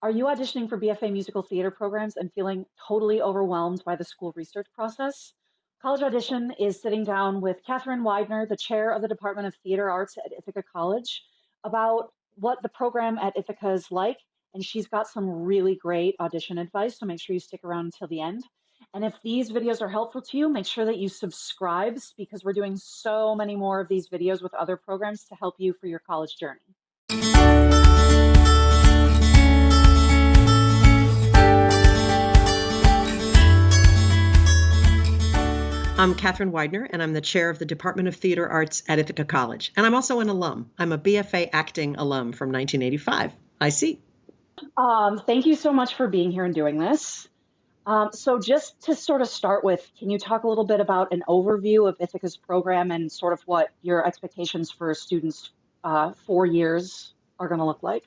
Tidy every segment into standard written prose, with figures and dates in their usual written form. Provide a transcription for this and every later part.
Are you auditioning for BFA musical theater programs and feeling totally overwhelmed by the school research process? College Audition is sitting down with Catherine Weidner, the chair of the Department of Theater Arts at Ithaca College, about what the program at Ithaca is like. And she's got some really great audition advice, so make sure you stick around until the end. And if these videos are helpful to you, make sure that you subscribe because we're doing so many more of these videos with other programs to help you for your college journey. I'm Catherine Weidner, and I'm the chair of the Department of Theater Arts at Ithaca College. And I'm also an alum. I'm a BFA acting alum from 1985. I see. Thank you so much for being here and doing this. So just to sort of start with, can you talk a little bit about an overview of Ithaca's program and sort of what your expectations for students' 4 years are going to look like?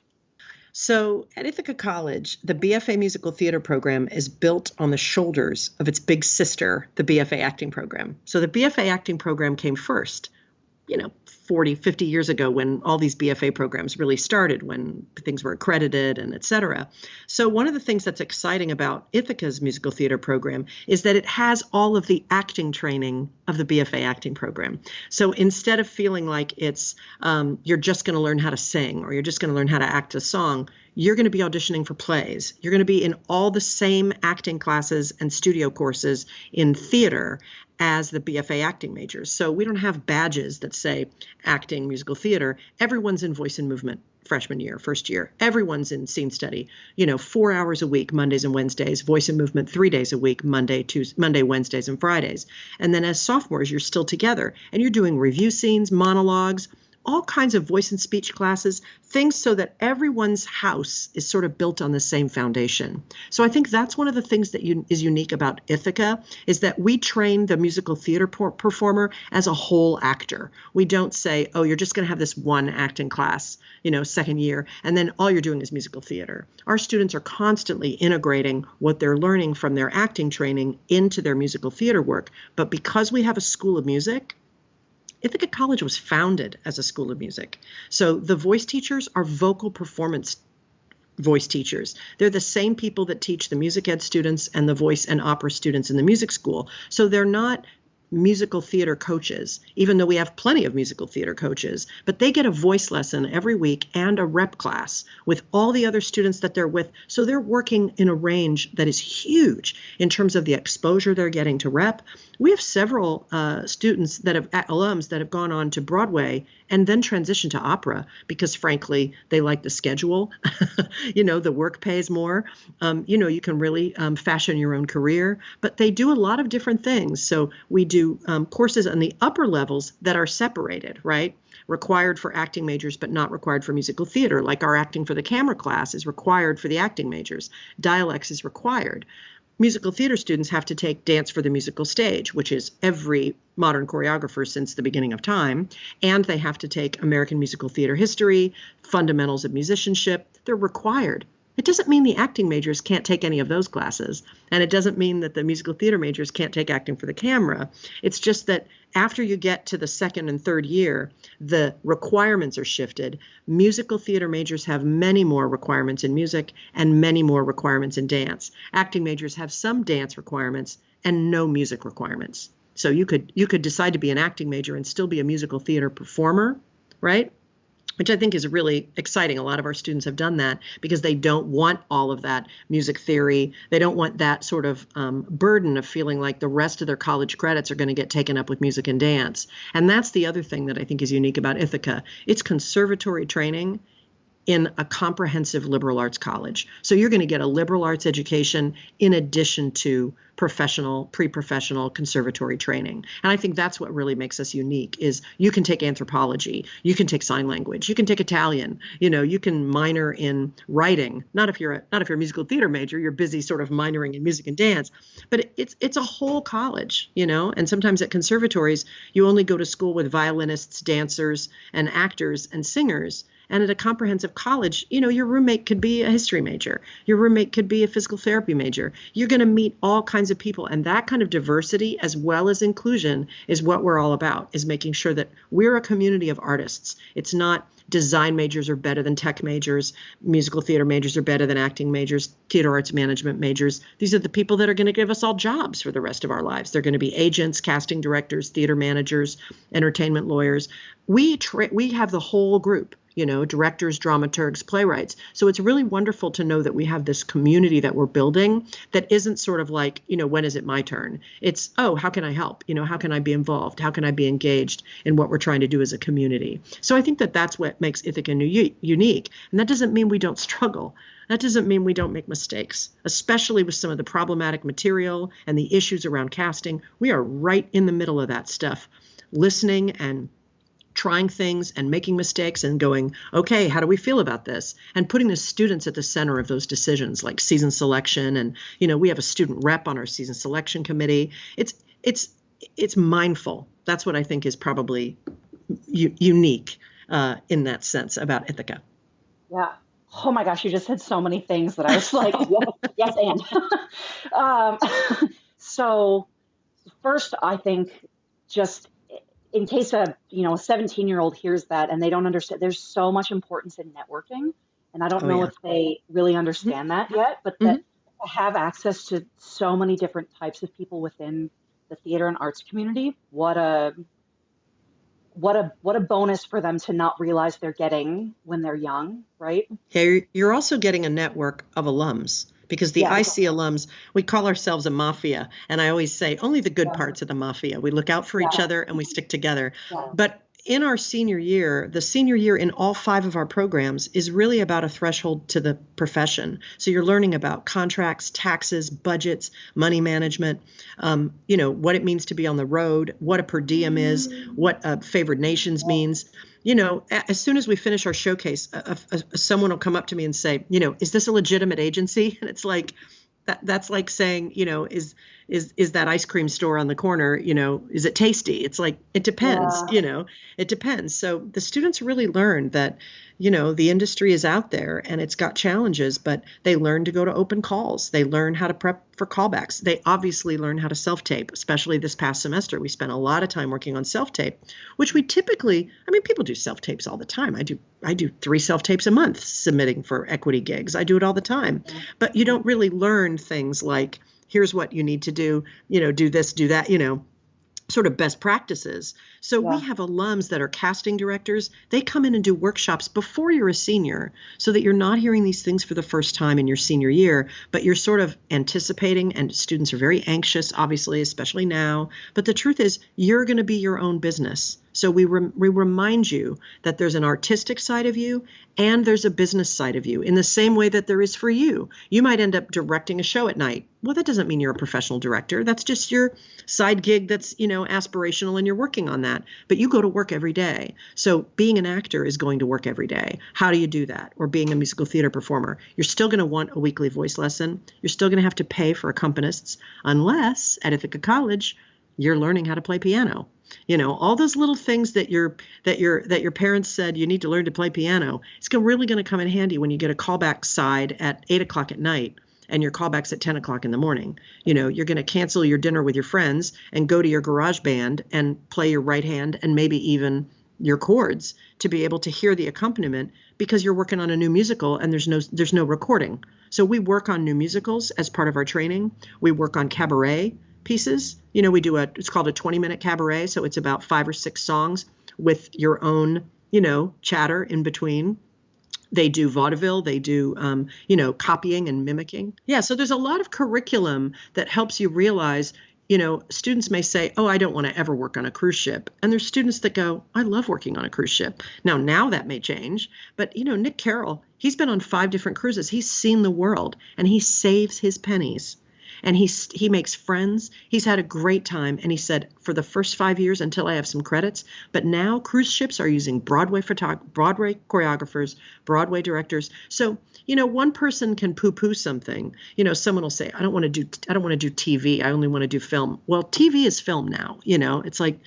So at Ithaca College, the BFA musical theater program is built on the shoulders of its big sister, the BFA acting program. So the BFA acting program came first, 40, 50 years ago when all these BFA programs really started, when things were accredited and et cetera. So one of the things that's exciting about Ithaca's musical theater program is that it has all of the acting training of the BFA acting program. So instead of feeling like it's you're just going to learn how to sing or you're just going to learn how to act a song, you're going to be auditioning for plays. You're going to be in all the same acting classes and studio courses in theater as the BFA acting majors. So we don't have badges that say acting, musical theater. Everyone's in voice and movement freshman year, first year. Everyone's in scene study, 4 hours a week, Mondays and Wednesdays, voice and movement 3 days a week, Monday, Wednesdays, and Fridays. And then as sophomores, you're still together and you're doing review scenes, monologues, all kinds of voice and speech classes, things so that everyone's house is sort of built on the same foundation. So I think that's one of the things that is unique about Ithaca is that we train the musical theater performer as a whole actor. We don't say, oh, you're just going to have this one acting class, second year, and then all you're doing is musical theater. Our students are constantly integrating what they're learning from their acting training into their musical theater work. But because we have a school of music, Ithaca College was founded as a school of music. So the voice teachers are vocal performance voice teachers. They're the same people that teach the music ed students and the voice and opera students in the music school. So they're not musical theater coaches, even though we have plenty of musical theater coaches, but they get a voice lesson every week and a rep class with all the other students that they're with. So they're working in a range that is huge in terms of the exposure they're getting to rep. We have several students alums that have gone on to Broadway and then transitioned to opera because, frankly, they like the schedule. The work pays more. You can really fashion your own career, but they do a lot of different things. So we do courses on the upper levels that are separated, right? Required for acting majors, but not required for musical theater. Like our acting for the camera class is required for the acting majors. Dialects is required. Musical theater students have to take dance for the musical stage, which is every modern choreographer since the beginning of time. And they have to take American musical theater history, fundamentals of musicianship. They're required. It doesn't mean the acting majors can't take any of those classes. And it doesn't mean that the musical theater majors can't take acting for the camera. It's just that after you get to the second and third year, the requirements are shifted. Musical theater majors have many more requirements in music and many more requirements in dance. Acting majors have some dance requirements and no music requirements. So you could decide to be an acting major and still be a musical theater performer, right? Which I think is really exciting. A lot of our students have done that because they don't want all of that music theory. They don't want that sort of burden of feeling like the rest of their college credits are going to get taken up with music and dance. And that's the other thing that I think is unique about Ithaca. It's conservatory training in a comprehensive liberal arts college. So you're going to get a liberal arts education in addition to pre-professional conservatory training. And I think that's what really makes us unique is you can take anthropology, you can take sign language, you can take Italian, you can minor in writing. Not if you're a musical theater major, you're busy sort of minoring in music and dance, but it's a whole college, and sometimes at conservatories, you only go to school with violinists, dancers, and actors and singers. And at a comprehensive college, your roommate could be a history major. Your roommate could be a physical therapy major. You're going to meet all kinds of people. And that kind of diversity as well as inclusion is what we're all about, is making sure that we're a community of artists. It's not design majors are better than tech majors, musical theater majors are better than acting majors, theater arts management majors. These are the people that are going to give us all jobs for the rest of our lives. They're going to be agents, casting directors, theater managers, entertainment lawyers. We have the whole group, directors, dramaturgs, playwrights. So it's really wonderful to know that we have this community that we're building that isn't sort of like, when is it my turn? It's, oh, how can I help? How can I be involved? How can I be engaged in what we're trying to do as a community? So I think that that's what makes Ithaca unique. And that doesn't mean we don't struggle. That doesn't mean we don't make mistakes, especially with some of the problematic material and the issues around casting. We are right in the middle of that stuff, listening and trying things and making mistakes and going, okay, how do we feel about this? And putting the students at the center of those decisions, like season selection. And, we have a student rep on our season selection committee. It's mindful. That's what I think is probably unique in that sense about Ithaca. Yeah. Oh my gosh, you just said so many things that I was like, yes, and. So first, I think just in case a 17-year-old hears that and they don't understand, there's so much importance in networking, and I don't know if they really understand that yet, but that to have access to so many different types of people within the theater and arts community, what a bonus for them to not realize they're getting when they're young, right? Yeah, you're also getting a network of alums. Because the IC alums, we call ourselves a mafia. And I always say only the good parts of the mafia. We look out for each other and we stick together. But in our senior year, the senior year in all 5 of our programs is really about a threshold to the profession. So you're learning about contracts, taxes, budgets, money management, what it means to be on the road, what a per diem is, what favored nations means. As soon as we finish our showcase, someone will come up to me and say, is this a legitimate agency? And it's like, that's like saying, is that ice cream store on the corner, is it tasty? It's like, it depends, it depends. So the students really learn that, the industry is out there and it's got challenges, but they learn to go to open calls. They learn how to prep for callbacks. They obviously learn how to self-tape, especially this past semester. We spent a lot of time working on self-tape, which we typically, people do self-tapes all the time. I do 3 self-tapes a month submitting for equity gigs. I do it all the time, but you don't really learn things like, here's what you need to do, do this, do that, sort of best practices. So we have alums that are casting directors. They come in and do workshops before you're a senior so that you're not hearing these things for the first time in your senior year, but you're sort of anticipating, and students are very anxious, obviously, especially now. But the truth is you're going to be your own business. So we remind you that there's an artistic side of you and there's a business side of you in the same way that there is for you. You might end up directing a show at night. Well, that doesn't mean you're a professional director. That's just your side gig that's, aspirational, and you're working on that. But you go to work every day. So being an actor is going to work every day. How do you do that? Or being a musical theater performer, you're still going to want a weekly voice lesson. You're still going to have to pay for accompanists unless at Ithaca College, you're learning how to play piano. All those little things that your parents said you need to learn to play piano. It's really going to come in handy when you get a callback side at 8 o'clock at night and your callback's at 10 o'clock in the morning. You're going to cancel your dinner with your friends and go to your garage band and play your right hand and maybe even your chords to be able to hear the accompaniment because you're working on a new musical and there's no recording. So we work on new musicals as part of our training. We work on cabaret pieces. We do it's called a 20-minute cabaret. So it's about 5 or 6 songs with your own, chatter in between. They do vaudeville. They do, copying and mimicking. Yeah. So there's a lot of curriculum that helps you realize, students may say, oh, I don't want to ever work on a cruise ship. And there's students that go, I love working on a cruise ship. Now that may change. But, Nick Carroll, he's been on 5 different cruises. He's seen the world and he saves his pennies. And he makes friends. He's had a great time. And he said, for the first 5 years until I have some credits, but now cruise ships are using Broadway choreographers, Broadway directors. So, one person can poo-poo something. Someone will say, I don't want to do TV. I only want to do film. Well, TV is film now. It's like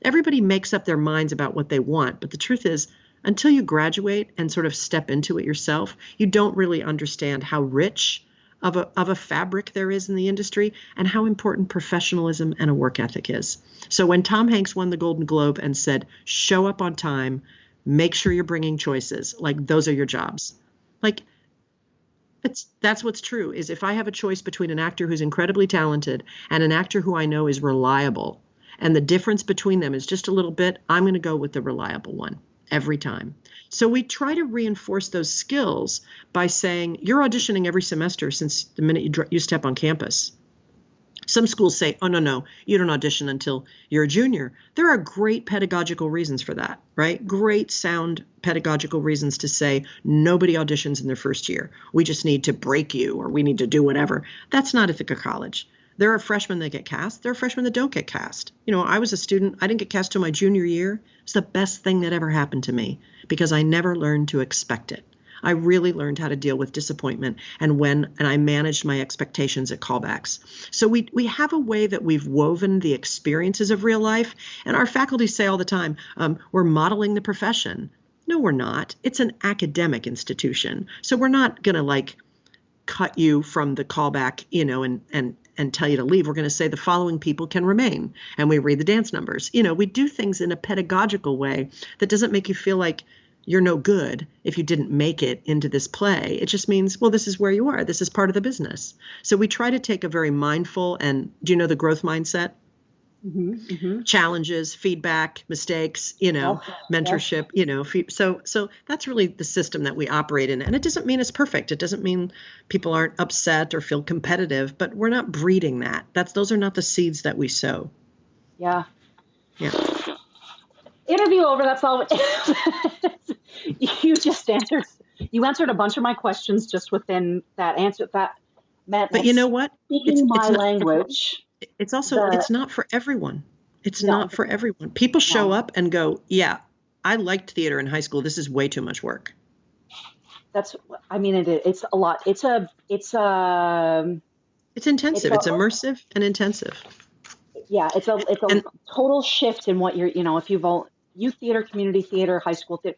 everybody makes up their minds about what they want. But the truth is, until you graduate and sort of step into it yourself, you don't really understand how rich of a fabric there is in the industry and how important professionalism and a work ethic is. So when Tom Hanks won the Golden Globe and said, show up on time, Make sure you're bringing choices. Like, those are your jobs. Like, that's what's true, is if I have a choice between an actor who's incredibly talented and an actor who I know is reliable, and the difference between them is just a little bit, I'm going to go with the reliable one every time. So we try to reinforce those skills by saying, you're auditioning every semester since the minute you step on campus. Some schools say, oh, no, you don't audition until you're a junior. There are great pedagogical reasons for that, right? Great sound pedagogical reasons to say nobody auditions in their first year. We just need to break you, or we need to do whatever. That's not Ithaca College. There are freshmen that get cast. There are freshmen that don't get cast. I was a student. I didn't get cast till my junior year. It's the best thing that ever happened to me because I never learned to expect it. I really learned how to deal with disappointment and I managed my expectations at callbacks. So we have a way that we've woven the experiences of real life, and our faculty say all the time, we're modeling the profession. No, we're not. It's an academic institution. So we're not going to cut you from the callback, and tell you to leave. We're going to say the following people can remain, and we read the dance numbers. We do things in a pedagogical way that doesn't make you feel like you're no good if you didn't make it into this play. It just means, well, this is where you are. This is part of the business. So we try to take a very mindful and, do you know the growth mindset? Challenges, feedback, mistakes, mentorship, so that's really the system that we operate in. And it doesn't mean it's perfect. It doesn't mean people aren't upset or feel competitive, but we're not breeding that. Those are not the seeds that we sow. Yeah. Yeah. Interview over. That's all. You answered a bunch of my questions just within that answer. That meant. But you know what? Speaking my language. It's also, it's not for everyone. It's not for everyone. People show up and go, yeah, I liked theater in high school. This is way too much work. It's a lot. It's intensive. It's immersive and intensive. Yeah. It's a total shift in what if you've youth theater, community theater, high school theater,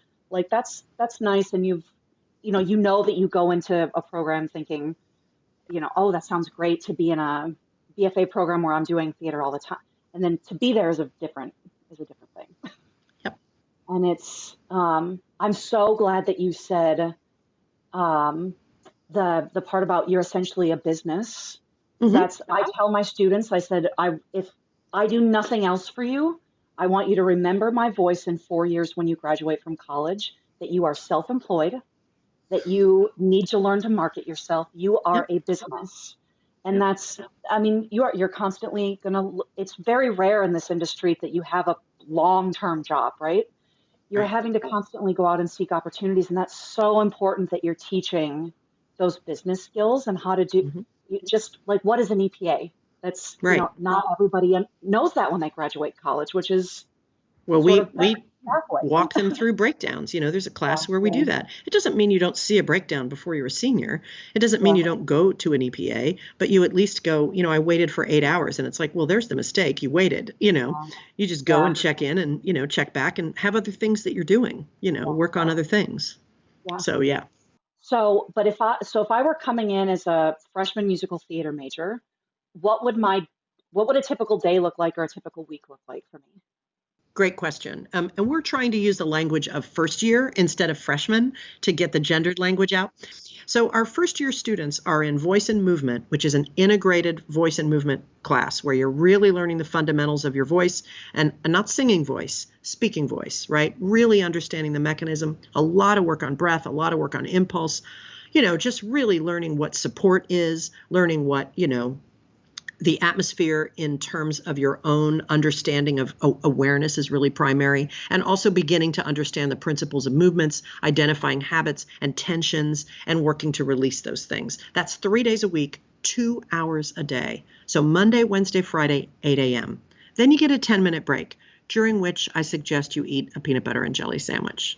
that's nice. And that you go into a program thinking, oh, that sounds great to be in a BFA program where I'm doing theater all the time. And then to be there is a different thing. Yep. And it's, I'm so glad that you said, the part about you're essentially a business. I tell my students, I said, if I do nothing else for you, I want you to remember my voice in 4 years when you graduate from college, that you are self-employed, that you need to learn to market yourself. You are a business. And you're constantly it's very rare in this industry that you have a long-term job, right? You're having to constantly go out and seek opportunities. And that's so important that you're teaching those business skills and how to do just what is an EPA? That's right. Not everybody knows that when they graduate college, which is we walk them through breakdowns. There's a class where we do that. It doesn't mean you don't see a breakdown before you're a senior. It doesn't mean you don't go to an EPA, but you at least go, I waited for 8 hours, and it's like, well, there's the mistake. You waited, you just go and check in and, check back and have other things that you're doing, work on other things. Yeah. So, yeah. So, but if I were coming in as a freshman musical theater major, what would a typical day look like, or a typical week look like for me? Great question. And we're trying to use the language of first year instead of freshmen to get the gendered language out. So our first year students are in voice and movement, which is an integrated voice and movement class where you're really learning the fundamentals of your voice and not singing voice, speaking voice, right? Really understanding the mechanism, a lot of work on breath, a lot of work on impulse, just really learning what support is, learning what, the atmosphere in terms of your own understanding of awareness is really primary, and also beginning to understand the principles of movements, identifying habits and tensions, and working to release those things. That's 3 days a week, 2 hours a day. So Monday, Wednesday, Friday, 8 a.m. Then you get a 10-minute break, during which I suggest you eat a peanut butter and jelly sandwich.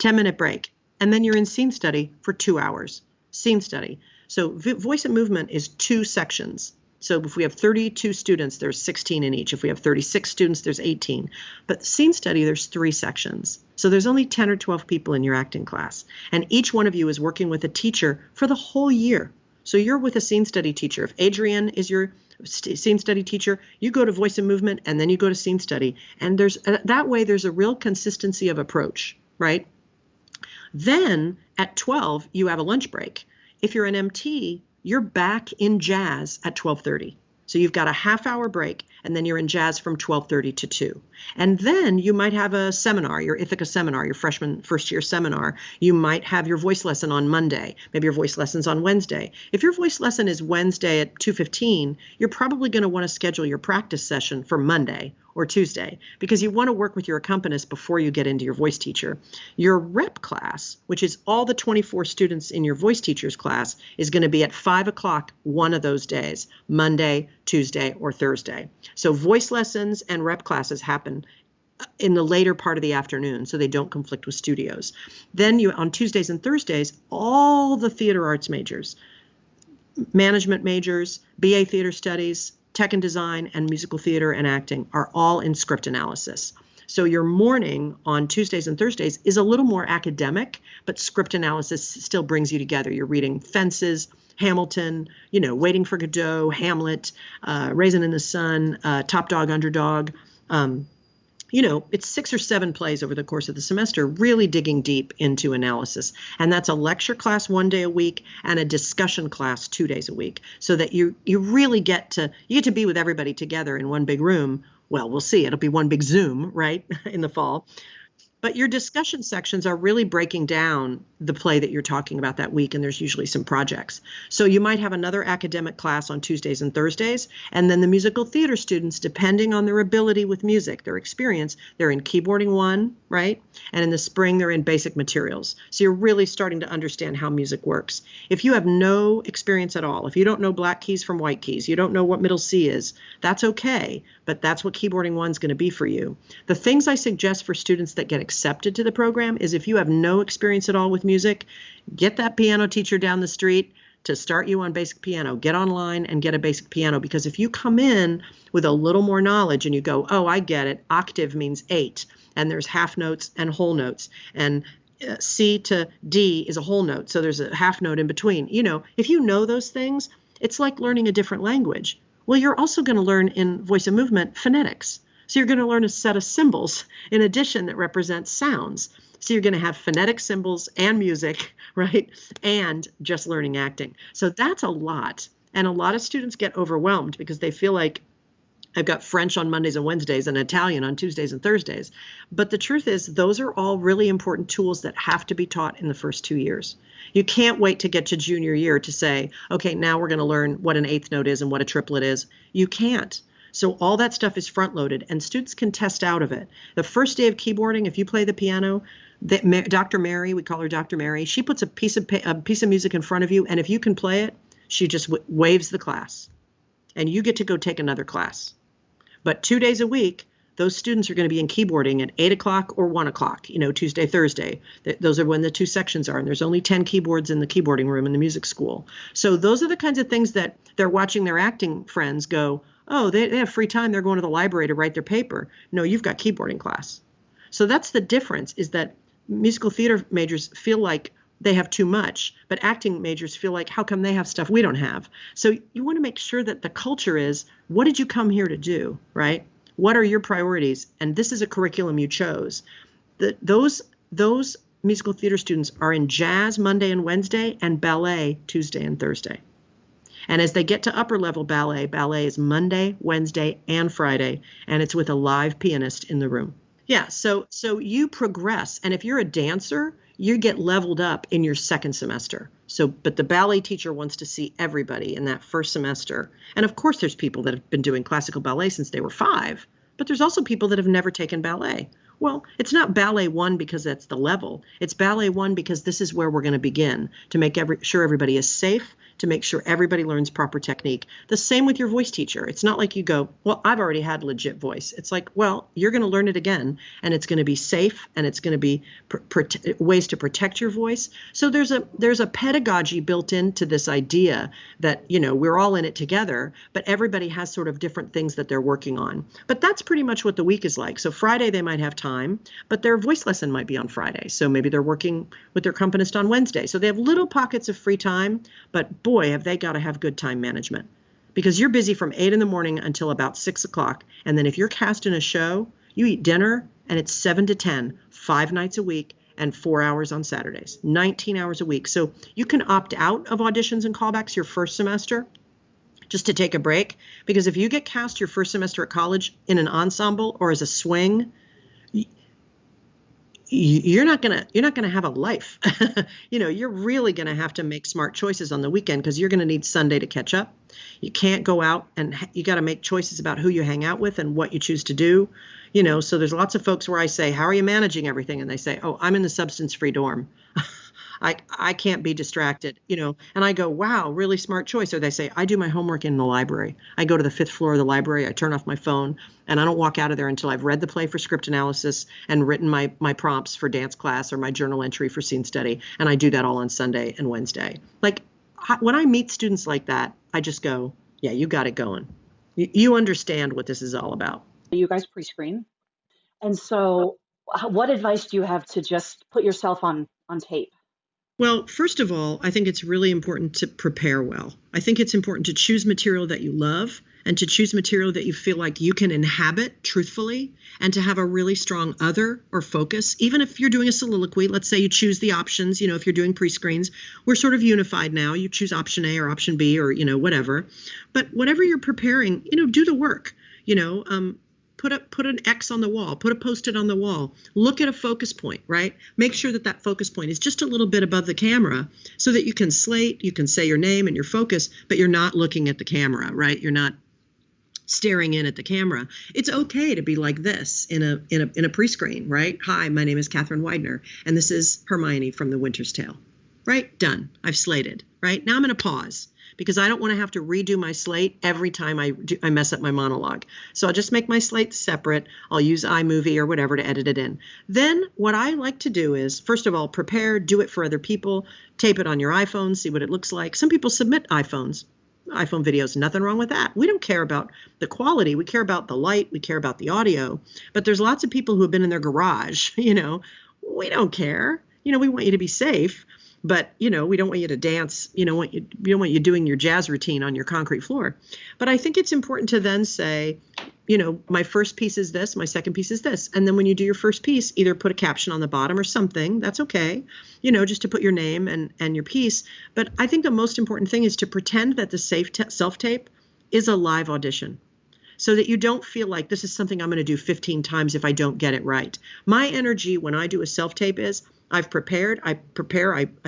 10-minute break. And then you're in scene study for 2 hours. Scene study. So voice and movement is 2 sections. So if we have 32 students, there's 16 in each. If we have 36 students, there's 18. But scene study, there's 3 sections. So there's only 10 or 12 people in your acting class. And each one of you is working with a teacher for the whole year. So you're with a scene study teacher. If Adrienne is your scene study teacher, you go to voice and movement, and then you go to scene study. And that way there's a real consistency of approach, right? Then at 12, you have a lunch break. If you're an MT, you're back in jazz at 12:30. So you've got a half-hour break, and then you're in jazz from 12:30 to 2. And then you might have a seminar, your Ithaca seminar, your freshman first-year seminar. You might have your voice lesson on Monday. Maybe your voice lesson's on Wednesday. If your voice lesson is Wednesday at 2:15, you're probably going to want to schedule your practice session for Monday or Tuesday, because you want to work with your accompanist before you get into your voice teacher. Your rep class, which is all the 24 students in your voice teacher's class, is going to be at 5 o'clock one of those days, Monday, Tuesday, or Thursday. So voice lessons and rep classes happen in the later part of the afternoon, so they don't conflict with studios. Then on Tuesdays and Thursdays, all the theater arts majors, management majors, BA theater studies, tech and design, and musical theater and acting are all in script analysis. So your morning on Tuesdays and Thursdays is a little more academic, but script analysis still brings you together. You're reading Fences, Hamilton, Waiting for Godot, Hamlet, Raisin in the Sun, Top Dog, Underdog. It's 6 or 7 plays over the course of the semester, really digging deep into analysis. And that's a lecture class 1 day a week and a discussion class 2 days a week, so that you really get to be with everybody together in one big room. Well, we'll see. It'll be one big Zoom, right, in the fall. But your discussion sections are really breaking down the play that you're talking about that week, and there's usually some projects. So you might have another academic class on Tuesdays and Thursdays, and then the musical theater students, depending on their ability with music, their experience, they're in keyboarding 1, right? And in the spring, they're in basic materials. So you're really starting to understand how music works. If you have no experience at all, if you don't know black keys from white keys, you don't know what middle C is, that's okay, but that's what keyboarding 1 is going to be for you. The things I suggest for students that get accepted to the program is, if you have no experience at all with music, get that piano teacher down the street to start you on basic piano. Get online and get a basic piano, because if you come in with a little more knowledge and you go, oh, I get it, octave means 8, and there's half notes and whole notes, and C to D is a whole note, so there's a half note in between. If you know those things, it's like learning a different language. Well, you're also going to learn in voice and movement phonetics. So you're going to learn a set of symbols in addition that represent sounds. So you're going to have phonetic symbols and music, right? And just learning acting. So that's a lot. And a lot of students get overwhelmed because they feel like, I've got French on Mondays and Wednesdays and Italian on Tuesdays and Thursdays. But the truth is, those are all really important tools that have to be taught in the first 2 years. You can't wait to get to junior year to say, okay, now we're going to learn what an eighth note is and what a triplet is. You can't. So all that stuff is front loaded, and students can test out of it. The first day of keyboarding, if you play the piano, Dr. Mary, we call her Dr. Mary, she puts a piece of music in front of you, and if you can play it, she just waves the class, and you get to go take another class. But 2 days a week, those students are going to be in keyboarding at 8 o'clock or 1 o'clock, Tuesday, Thursday. Those are when the 2 sections are, and there's only 10 keyboards in the keyboarding room in the music school. So those are the kinds of things that they're watching their acting friends go, oh, they have free time, they're going to the library to write their paper. No, you've got keyboarding class. So that's the difference, is that musical theater majors feel like they have too much, but acting majors feel like, how come they have stuff we don't have? So you want to make sure that the culture is, what did you come here to do, right? What are your priorities? And this is a curriculum you chose. Those musical theater students are in jazz Monday and Wednesday, and ballet Tuesday and Thursday. And as they get to upper level ballet is Monday, Wednesday, and Friday, and it's with a live pianist in the room. Yeah, so you progress, and if you're a dancer, you get leveled up in your second semester. But the ballet teacher wants to see everybody in that first semester. And of course, there's people that have been doing classical ballet since they were 5, but there's also people that have never taken ballet. Well, it's not ballet 1 because that's the level. It's ballet 1 because this is where we're going to begin, to make sure everybody is safe, to make sure everybody learns proper technique. The same with your voice teacher. It's not like you go, well, I've already had legit voice. It's like, well, you're going to learn it again, and it's going to be safe, and it's going to be ways to protect your voice. So there's a pedagogy built into this idea that, we're all in it together, but everybody has sort of different things that they're working on. But that's pretty much what the week is like. So Friday they might have time, but their voice lesson might be on Friday. So maybe they're working with their accompanist on Wednesday. So they have little pockets of free time, but boy, have they got to have good time management. because you're busy from 8 in the morning until about 6 o'clock. And then if you're cast in a show, you eat dinner and it's 7 to 10, 5 nights a week and 4 hours on Saturdays, 19 hours a week. So you can opt out of auditions and callbacks your first semester just to take a break. Because if you get cast your first semester at college in an ensemble or as a swing, you're not gonna have a life. You're really gonna have to make smart choices on the weekend because you're gonna need Sunday to catch up. You can't go out, and you got to make choices about who you hang out with and what you choose to do. So there's lots of folks where I say, how are you managing everything? And they say, oh, I'm in the substance-free dorm. I can't be distracted, and I go, wow, really smart choice. Or they say, I do my homework in the library. I go to the 5th floor of the library, I turn off my phone, and I don't walk out of there until I've read the play for script analysis and written my prompts for dance class or my journal entry for scene study. And I do that all on Sunday and Wednesday. Like, when I meet students like that, I just go, yeah, you got it going. You understand what this is all about. You guys pre-screen. And so what advice do you have to just put yourself on tape? Well, first of all, I think it's really important to prepare well. I think it's important to choose material that you love and to choose material that you feel like you can inhabit truthfully, and to have a really strong other or focus. Even if you're doing a soliloquy, let's say you choose the options, if you're doing pre-screens, we're sort of unified now. You choose option A or option B or, whatever. But whatever you're preparing, do the work, Put an X on the wall, put a Post-it on the wall, look at a focus point, right? Make sure that focus point is just a little bit above the camera so that you can slate, you can say your name and your focus, but you're not looking at the camera, right? You're not staring in at the camera. It's okay to be like this in a pre-screen, right? Hi, my name is Catherine Weidner, and this is Hermione from The Winter's Tale, right? Done. I've slated, right? Now I'm going to pause, because I don't want to have to redo my slate every time I mess up my monologue. So I'll just make my slate separate. I'll use iMovie or whatever to edit it in. Then what I like to do is, first of all, prepare, do it for other people, tape it on your iPhone, see what it looks like. Some people submit iPhone videos, nothing wrong with that. We don't care about the quality. We care about the light. We care about the audio. But there's lots of people who have been in their garage, we don't care. We want you to be safe. But, we don't want you to dance, we don't want you doing your jazz routine on your concrete floor. But I think it's important to then say, my first piece is this, my second piece is this. And then when you do your first piece, either put a caption on the bottom or something, that's okay, just to put your name and your piece. But I think the most important thing is to pretend that the self-tape is a live audition, so that you don't feel like this is something I'm going to do 15 times if I don't get it right. My energy when I do a self-tape is, I've prepared, I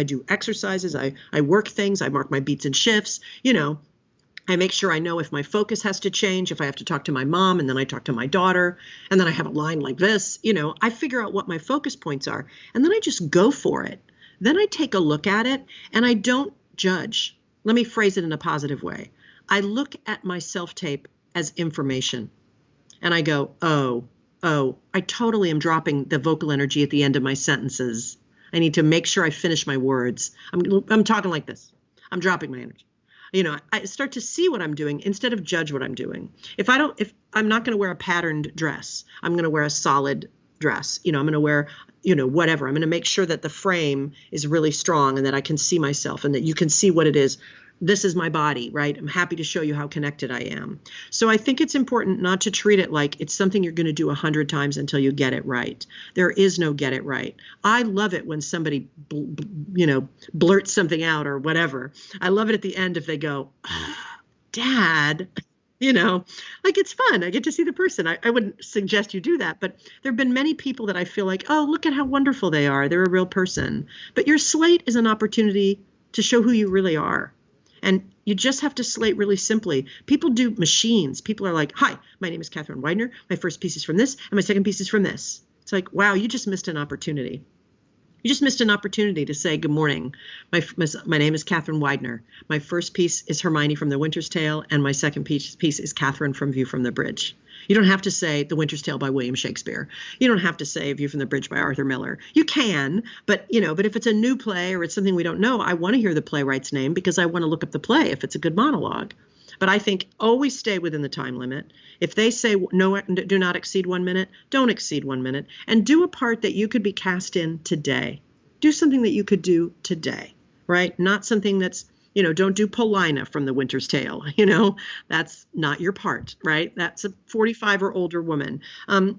do exercises, I work things, I mark my beats and shifts, I make sure I know if my focus has to change, if I have to talk to my mom, and then I talk to my daughter, and then I have a line like this, I figure out what my focus points are, and then I just go for it. Then I take a look at it, and I don't judge. Let me phrase it in a positive way. I look at my self-tape as information, and I go, oh, I totally am dropping the vocal energy at the end of my sentences. I need to make sure I finish my words. I'm talking like this. I'm dropping my energy. I start to see what I'm doing instead of judge what I'm doing. If I'm not going to wear a patterned dress, I'm going to wear a solid dress. I'm going to wear, whatever. I'm going to make sure that the frame is really strong and that I can see myself and that you can see what it is. This is my body, right? I'm happy to show you how connected I am. So I think it's important not to treat it like it's something you're going to do 100 times until you get it right. There is no get it right. I love it when somebody, blurts something out or whatever. I love it at the end if they go, Dad, like it's fun. I get to see the person. I wouldn't suggest you do that, but there have been many people that I feel like, oh, look at how wonderful they are. They're a real person. But your slate is an opportunity to show who you really are. And you just have to slate really simply. People do machines. People are like, hi, my name is Catherine Weidner. My first piece is from this, and my second piece is from this. It's like, wow, you just missed an opportunity. You just missed an opportunity to say, good morning. My name is Catherine Weidner. My first piece is Hermione from The Winter's Tale, and my second piece is Catherine from View from the Bridge. You don't have to say The Winter's Tale by William Shakespeare. You don't have to say View from the Bridge by Arthur Miller. You can, but if it's a new play or it's something we don't know, I want to hear the playwright's name because I want to look up the play if it's a good monologue. But I think always stay within the time limit. If they say no, do not exceed 1 minute, don't exceed 1 minute, and do a part that you could be cast in today. Do something that you could do today, right? Not something that's, Don't do Paulina from The Winter's Tale. That's not your part, right? That's a 45 or older woman.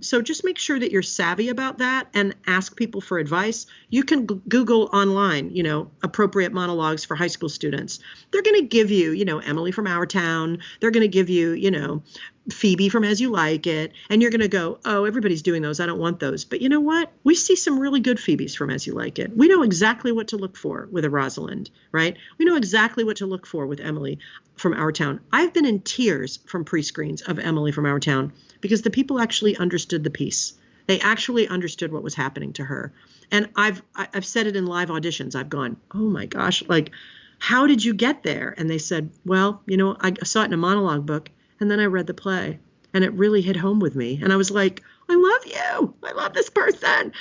So just make sure that you're savvy about that and ask people for advice. You can Google online, appropriate monologues for high school students. They're going to give you, Emily from Our Town. They're going to give you, Phoebe from As You Like It, and you're going to go, oh, everybody's doing those. I don't want those. But you know what? We see some really good Phoebes from As You Like It. We know exactly what to look for with a Rosalind, right? We know exactly what to look for with Emily from Our Town. I've been in tears from pre-screens of Emily from Our Town because the people actually understood the piece. They actually understood what was happening to her. And I've said it in live auditions. I've gone, oh my gosh, like, how did you get there? And they said, well, I saw it in a monologue book. And then I read the play and it really hit home with me. And I was like, I love you. I love this person.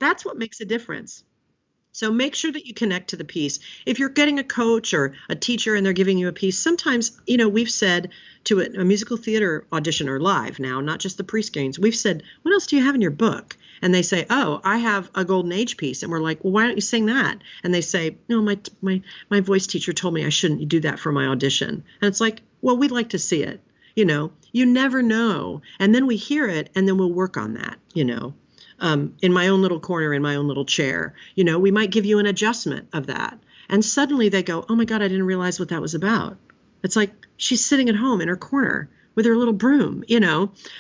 That's what makes a difference. So make sure that you connect to the piece. If you're getting a coach or a teacher and they're giving you a piece, sometimes, we've said to a musical theater audition or live now, not just the pre-screens, we've said, what else do you have in your book? And they say, oh, I have a Golden Age piece. And we're like, well, why don't you sing that? And they say, no, my voice teacher told me I shouldn't do that for my audition. And it's like, well, we'd like to see it. You never know. And then we hear it and then we'll work on that, in my own little corner, in my own little chair. We might give you an adjustment of that. And suddenly they go, oh my God, I didn't realize what that was about. It's like she's sitting at home in her corner with her little broom,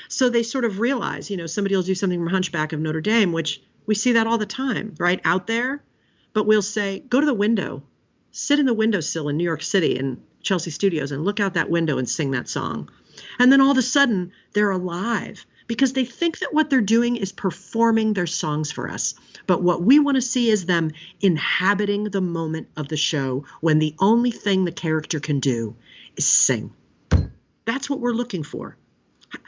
So they sort of realize, somebody will do something from Hunchback of Notre Dame, which we see that all the time, right out there. But we'll say, go to the window, sit in the windowsill in New York City and Chelsea Studios and look out that window and sing that song. And then all of a sudden they're alive because they think that what they're doing is performing their songs for us. But what we want to see is them inhabiting the moment of the show when the only thing the character can do is sing. That's what we're looking for.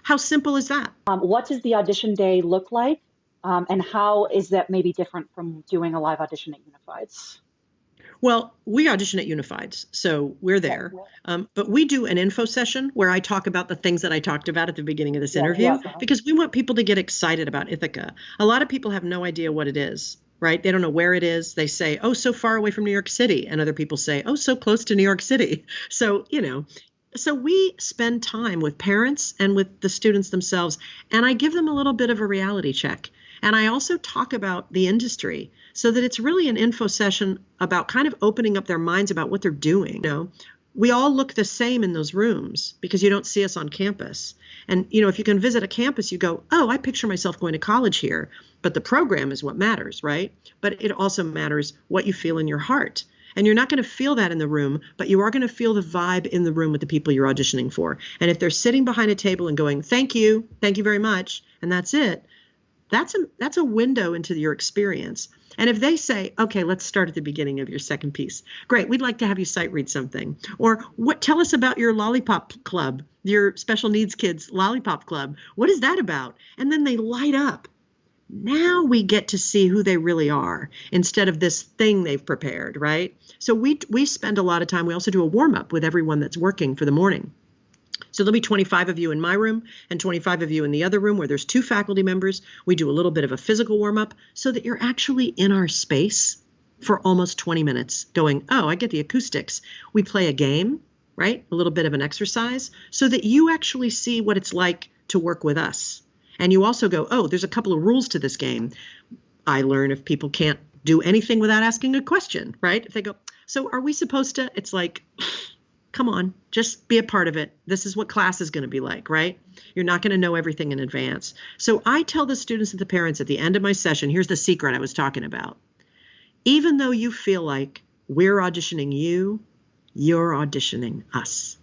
How simple is that? What does the audition day look like? And how is that maybe different from doing a live audition at Unifieds? Well, we audition at Unifieds, so we're there. But we do an info session where I talk about the things that I talked about at the beginning of this interview, because we want people to get excited about Ithaca. A lot of people have no idea what it is, right? They don't know where it is. They say, oh, so far away from New York City. And other people say, oh, so close to New York City. So, so we spend time with parents and with the students themselves, and I give them a little bit of a reality check. And I also talk about the industry so that it's really an info session about kind of opening up their minds about what they're doing. We all look the same in those rooms because you don't see us on campus. And, if you can visit a campus, you go, oh, I picture myself going to college here. But the program is what matters, right? But it also matters what you feel in your heart. And you're not going to feel that in the room, but you are going to feel the vibe in the room with the people you're auditioning for. And if they're sitting behind a table and going, thank you very much, and that's it, that's a window into your experience. And if they say, okay, let's start at the beginning of your second piece. Great, we'd like to have you sight read something. Or tell us about your lollipop club, your special needs kids lollipop club. What is that about? And then they light up. Now we get to see who they really are instead of this thing they've prepared, right? So we spend a lot of time. We also do a warm up with everyone that's working for the morning. So there'll be 25 of you in my room and 25 of you in the other room where there's 2 faculty members. We do a little bit of a physical warm up so that you're actually in our space for almost 20 minutes going, oh, I get the acoustics. We play a game, right? A little bit of an exercise so that you actually see what it's like to work with us. And you also go, oh, there's a couple of rules to this game. I learn if people can't do anything without asking a question, right? If they go, so are we supposed to? It's like, come on, just be a part of it. This is what class is going to be like, right? You're not going to know everything in advance. So I tell the students and the parents at the end of my session, here's the secret I was talking about. Even though you feel like we're auditioning you, you're auditioning us.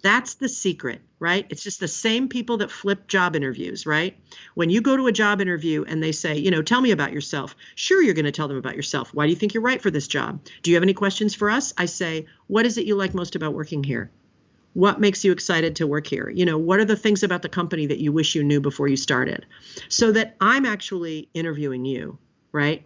That's the secret, right? It's just the same people that flip job interviews, right? When you go to a job interview and they say, tell me about yourself. Sure, you're going to tell them about yourself. Why do you think you're right for this job? Do you have any questions for us? I say, what is it you like most about working here? What makes you excited to work here? What are the things about the company that you wish you knew before you started? So that I'm actually interviewing you, right?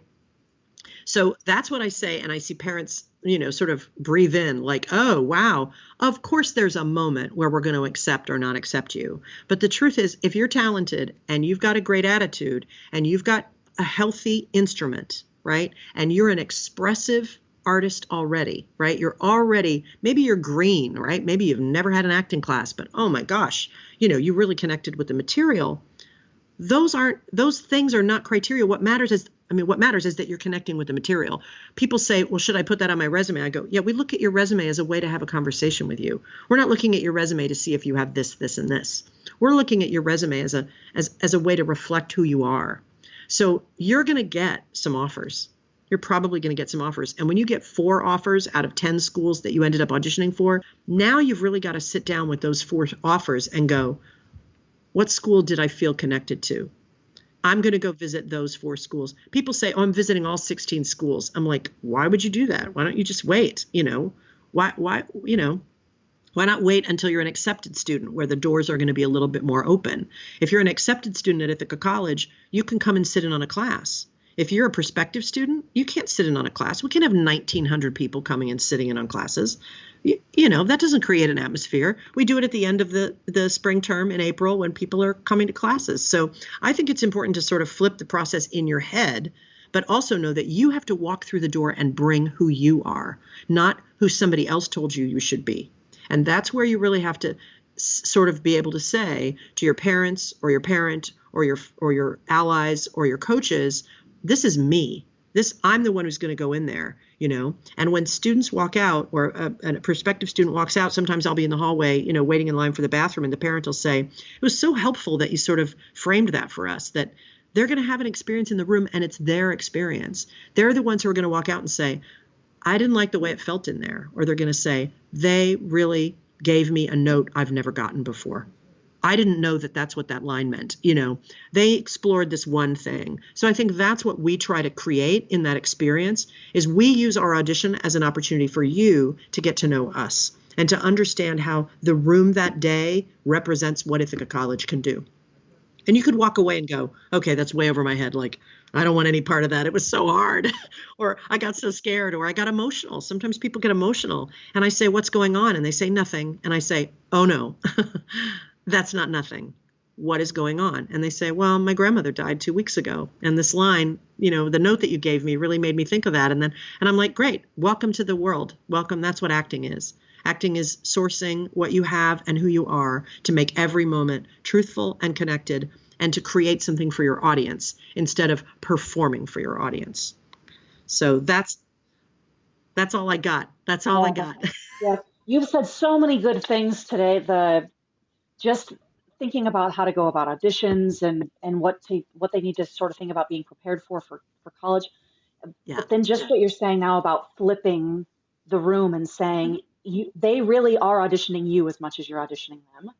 So that's what I say. And I see parents, sort of breathe in like, oh, wow. Of course, there's a moment where we're going to accept or not accept you. But the truth is, if you're talented and you've got a great attitude and you've got a healthy instrument, right? And you're an expressive artist already, right? Maybe you're green, right? Maybe you've never had an acting class, but oh my gosh, you really connected with the material. Those things are not criteria. What matters is that you're connecting with the material. People say, well, should I put that on my resume? I go, yeah, we look at your resume as a way to have a conversation with you. We're not looking at your resume to see if you have this, this, and this. We're looking at your resume as a way to reflect who you are. So you're going to get some offers. You're probably going to get some offers. And when you get 4 offers out of 10 schools that you ended up auditioning for, now you've really got to sit down with those 4 offers and go, what school did I feel connected to? I'm going to go visit those 4 schools. People say, oh, I'm visiting all 16 schools. I'm like, why would you do that? Why don't you just wait? Why not wait until you're an accepted student where the doors are going to be a little bit more open? If you're an accepted student at Ithaca College, you can come and sit in on a class. If you're a prospective student, you can't sit in on a class. We can have 1,900 people coming and sitting in on classes. That doesn't create an atmosphere. We do it at the end of the spring term in April when people are coming to classes. So I think it's important to sort of flip the process in your head, but also know that you have to walk through the door and bring who you are, not who somebody else told you should be. And that's where you really have to sort of be able to say to your parents or your parent or your allies or your coaches, this is me. I'm the one who's going to go in there, And when students walk out or a prospective student walks out, sometimes I'll be in the hallway, waiting in line for the bathroom, and the parent will say, it was so helpful that you sort of framed that for us, that they're going to have an experience in the room and it's their experience. They're the ones who are going to walk out and say, I didn't like the way it felt in there. Or they're going to say, they really gave me a note I've never gotten before. I didn't know that that's what that line meant. They explored this one thing. So I think that's what we try to create in that experience is we use our audition as an opportunity for you to get to know us and to understand how the room that day represents what Ithaca College can do. And you could walk away and go, okay, that's way over my head. Like, I don't want any part of that. It was so hard. Or I got so scared, or I got emotional. Sometimes people get emotional. And I say, what's going on? And they say nothing. And I say, oh no, that's not nothing. What is going on? And they say, well, my grandmother died 2 weeks ago. And this line, the note that you gave me really made me think of that. And I'm like, great, welcome to the world. Welcome. That's what acting is. Acting is sourcing what you have and who you are to make every moment truthful and connected and to create something for your audience instead of performing for your audience. So that's all I got. That's all I got. Yeah. You've said so many good things today. Just thinking about how to go about auditions and what they need to sort of think about being prepared for college. Yeah. But then just what you're saying now about flipping the room and saying they really are auditioning you as much as you're auditioning them.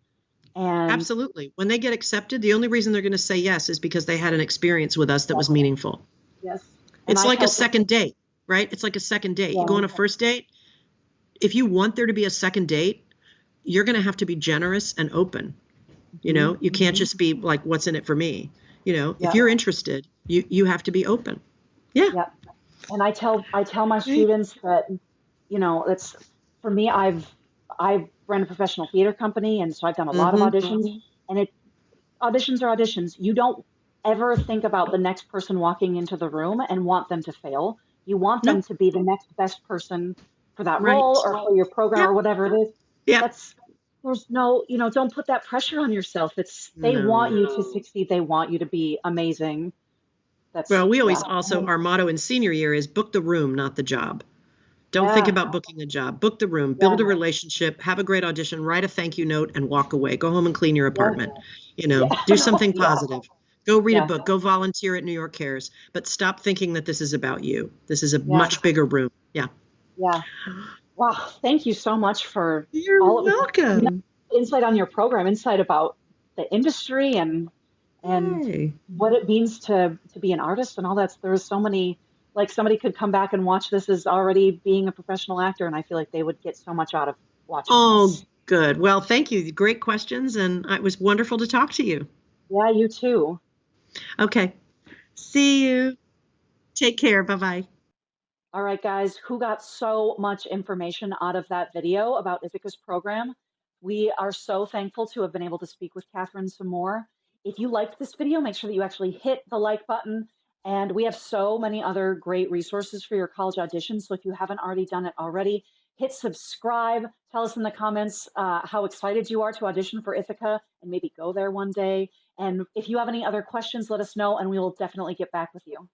And absolutely. When they get accepted, the only reason they're going to say yes is because they had an experience with us that was meaningful. Yes. It's like a second date, right? It's like a second date. You go on a first date. If you want there to be a second date, you're going to have to be generous and open. You can't just be like, what's in it for me? If you're interested, you have to be open. Yeah. Yeah. And I tell my students that, it's for me, I've run a professional theater company, and so I've done a lot of auditions, and auditions are auditions. You don't ever think about the next person walking into the room and want them to fail. You want them to be the next best person for that role or for your program or whatever it is. Yeah. There's no, don't put that pressure on yourself. They want you to succeed. They want you to be amazing. Well, we always also, our motto in senior year is book the room, not the job. Don't think about booking the job. Book the room, build a relationship, have a great audition, write a thank you note, and walk away. Go home and clean your apartment. Do something positive. Go read a book. Go volunteer at New York Cares. But stop thinking that this is about you. This is a much bigger room. Yeah. Yeah. Wow. Thank you so much for You're welcome. Insight on your program, insight about the industry and what it means to be an artist and all that. There's so many, like somebody could come back and watch this as already being a professional actor, and I feel like they would get so much out of watching this. Good. Well, thank you. Great questions, and it was wonderful to talk to you. Yeah, you too. Okay. See you. Take care. Bye-bye. All right, guys, who got so much information out of that video about Ithaca's program? We are so thankful to have been able to speak with Catherine some more. If you liked this video, make sure that you actually hit the like button And we have so many other great resources for your college auditions. So if you haven't already done it already, hit subscribe. Tell us in the comments how excited you are to audition for Ithaca and maybe go there one day. And if you have any other questions, let us know and we will definitely get back with you.